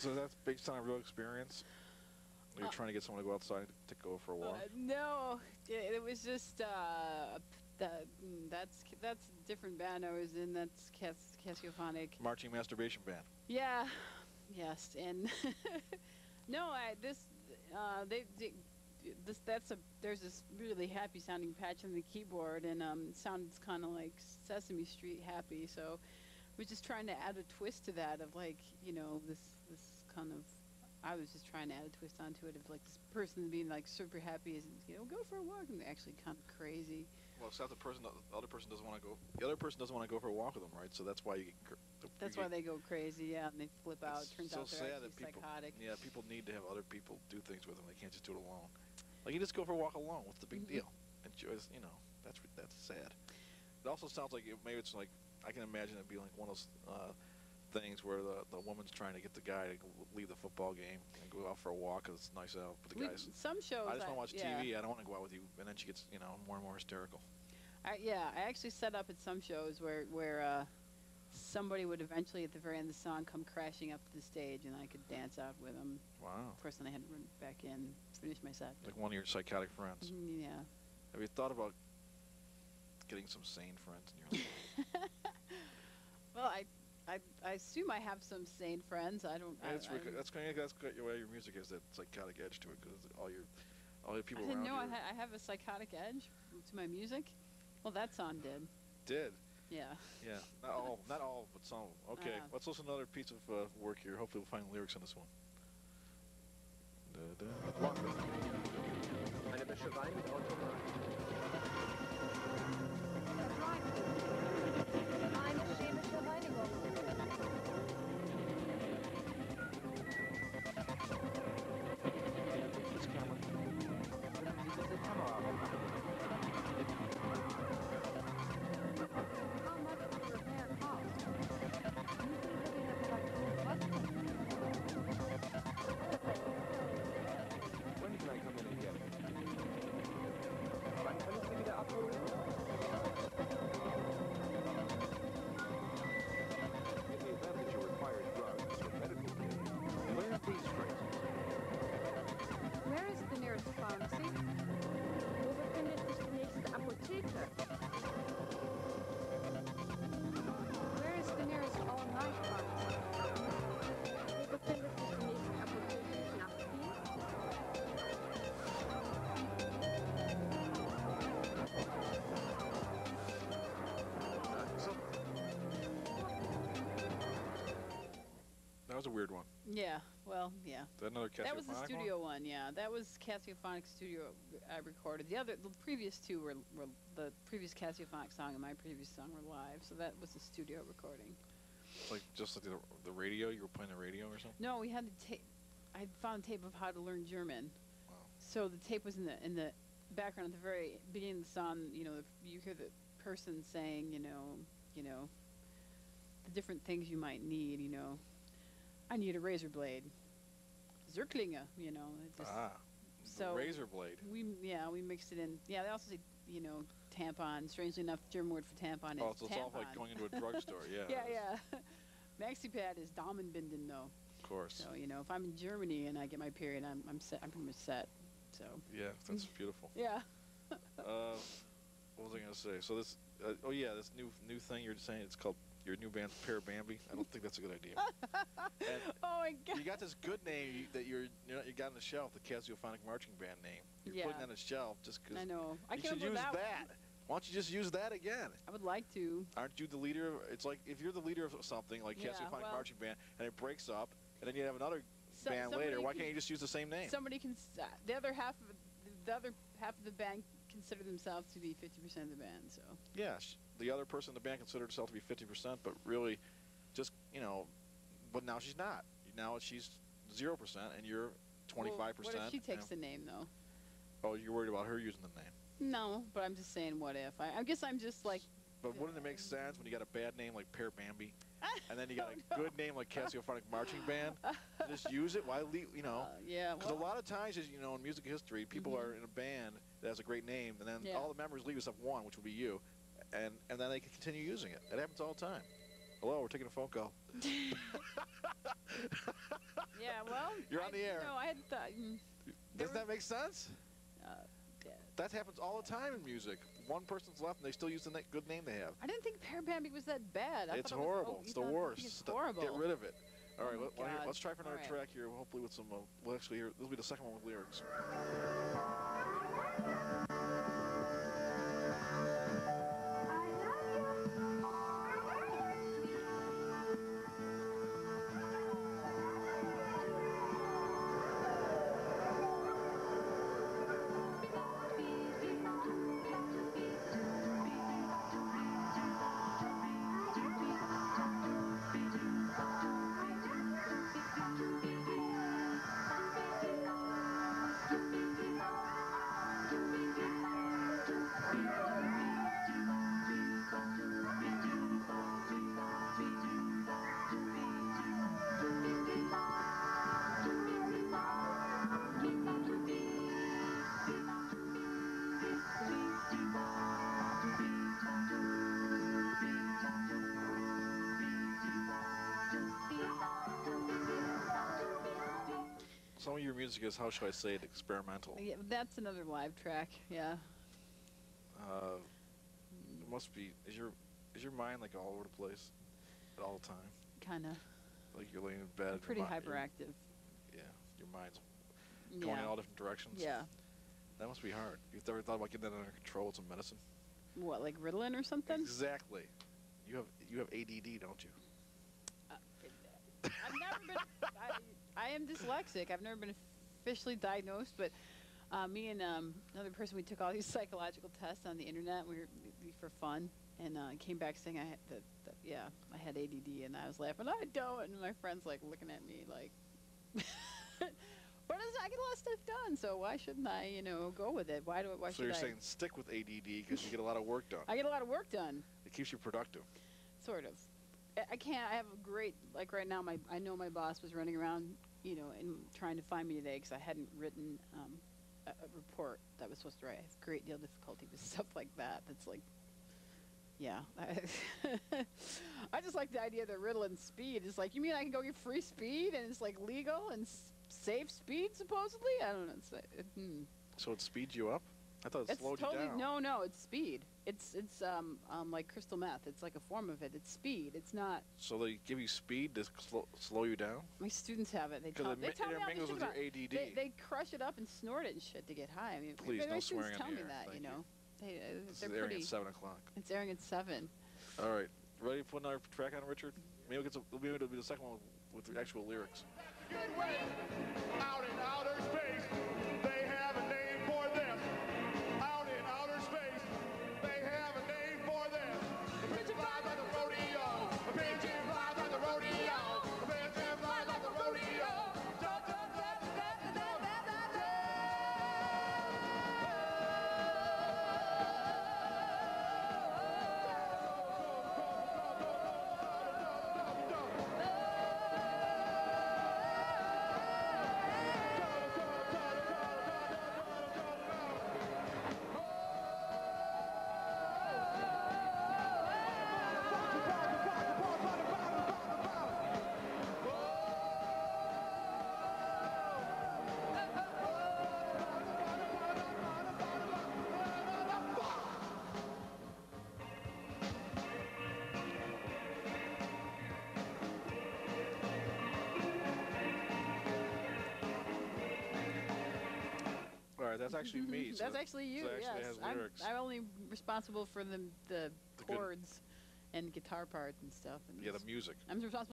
So that's based on a real experience? You're trying to get someone to go outside to go for a walk? No, it was just that's a different band I was in. That's Cassiophonic. Marching masturbation band. Yeah, yes, and no, there's this really happy sounding patch on the keyboard, and it sounds kind of like Sesame Street happy. So we're just trying to add a twist to that of like this kind of. I was just trying to add a twist onto it of like this person being like super happy is go for a walk, and they're actually kind of crazy. Well, except the other person doesn't want to go. The other person doesn't want to go for a walk with them, right? So that's why That's why they go crazy, yeah, and they flip out. Turns out they're actually psychotic. Yeah, people need to have other people do things with them. They can't just do it alone. Like you just go for a walk alone. What's the big deal? Enjoy, that's sad. It also sounds like maybe it's like I can imagine it being like one of those things where the woman's trying to get the guy to leave the football game and go out for a walk because it's nice out. But the guy's some shows. I just want to watch TV. I don't want to go out with you. And then she gets more and more hysterical. I actually set up at some shows where somebody would eventually at the very end of the song come crashing up to the stage and I could dance out with them. Wow. Of course, then I had to run back in, finish my set. Like one of your psychotic friends. Yeah. Have you thought about getting some sane friends in your life? Well, I assume I have some sane friends. I don't. That's what your music is, that psychotic edge to it, because all your people around you. I have a psychotic edge to my music. Well, that song did. Did. Yeah. Yeah. Not all, but some. Okay. Let's listen to another piece of work here. Hopefully, we'll find lyrics on this one. Eine Wäscherei mit Automat. Eine chemische Reinigung. When can I come in and get it? Wann kann ich sie wieder abholen? In the event that you require drugs or medical care, learn these phrases. Where is the nearest pharmacy? Wo befindet sich die nächste Apotheke? Where is the nearest all-night pharmacy? Wo befindet sich die nächste Apotheke Nachtdienst? That was a weird one. Yeah. Well, yeah. Is that another Cassiophonic That was the studio one, yeah. That was Cassiophonic studio I recorded. The previous two were the previous Cassiophonic song and my previous song were live, so that was the studio recording. Like just like the radio. You were playing the radio or something. No, we had to tape. I found a tape of how to learn German. Wow. So the tape was in the background at the very beginning of the song. You hear the person saying, the different things you might need. I need a razor blade. Zerklinge, it just, so razor blade. We mixed it in. Yeah, they also say, tampon. Strangely enough, the German word for tampon is so it's all like going into a drugstore, yeah. Yeah. MaxiPad is Damenbinden, though. Of course. So, if I'm in Germany and I get my period, I'm set. I'm pretty much set. So. Yeah, that's beautiful. Yeah. What was I going to say? So this, this new thing you're saying, it's called your new band, Pear Bambi. I don't think that's a good idea. Oh my God! You got this good name that you got on the shelf, the Cassiophonic Marching Band name. You're putting it on the shelf just because. I know. You should use that. Why don't you just use that again? I would like to. Aren't you the leader? It's like if you're the leader of something like Cassiophonic Marching Band, and it breaks up, and then you have another band later. Why can't you just use the same name? Somebody can. The other half of the band consider themselves to be 50% of the band. So. Yes, the other person in the band considered herself to be 50%, but really, just but now she's not. Now she's 0%, and you're 25%. Well, what if she takes the name though? Oh, you're worried about her using the name? No, but I'm just saying, what if? I guess I'm just like. But wouldn't it make sense when you got a bad name like Pear Bambi, and then you got a good name like Cassiophonic Marching Band? Just use it. Why leave? Yeah. Because a lot of times, in music history, people are in a band that has a great name, and then all the members leave except one, which would be you, and then they can continue using it. It happens all the time. Hello, we're taking a phone call. You're on the air. No, I had thought. Doesn't that make sense? Yeah. That happens all the time in music. One person's left and they still use the good name they have. I didn't think Pear Bambi was that bad. I It's thought it was- horrible. oh, it's you the thought- worst. It's horrible. Get rid of it. All right, Oh my God. let's try for another All right. track here. Hopefully with some. We'll actually hear. This will be the second one with lyrics. Some of your music is, how should I say it, experimental. Yeah, that's another live track. Yeah. It must be. Is your mind like all over the place at all the time? Kind of. Like you're laying in bed. your Pretty mi- your- hyperactive. Yeah, your mind's going in Yeah. all different directions. Yeah. That must be hard. You've ever thought about getting that under control with some medicine? What, like Ritalin or something? Exactly. You have ADD, don't you? I've never been. I am dyslexic. I've never been officially diagnosed, but me and another person, we took all these psychological tests on the internet. We for fun, and came back saying I had I had ADD, and I was laughing. I don't, and my friends like looking at me like. But I get a lot of stuff done, so why shouldn't I, go with it? Why So should you're I? saying stick with ADD because you get a lot of work done. I get a lot of work done. It keeps you productive. Sort of. I can't. I have a great, like right now. I know my boss was running around, and trying to find me today because I hadn't written a report that I was supposed to write. I have a great deal of difficulty with stuff like that. That's like, yeah. I just like the idea that Ritalin speed is like. You mean I can go get free speed and it's like legal and safe speed supposedly? I don't know. So it speeds you up? I thought it It's slowed totally you down. no. It's speed. It's like crystal meth. It's like a form of it. It's speed. It's not. So they give you speed to slow you down? My students have it. They Because tell me all this intermingles shit with your about it. ADD. They crush it up and snort it and shit to get high. I mean, Please, my no students swearing on tell the me air. that. Thank you. This They're is airing pretty. at 7 o'clock. It's airing at 7. All right. Ready to put another track on, Richard? Maybe it'll be the second one with the actual lyrics. Good way. Out in outer space, they have a name for them. Out in outer space, they have a name for them. A pigeon flies like the rodeo. A pigeon flies like the rodeo. A pigeon flies like the rodeo. All right, that's actually me. So That's actually you. so it actually Yes, has lyrics. I'm only responsible for the good- chords and guitar parts and stuff. And Yeah, the music. I'm responsible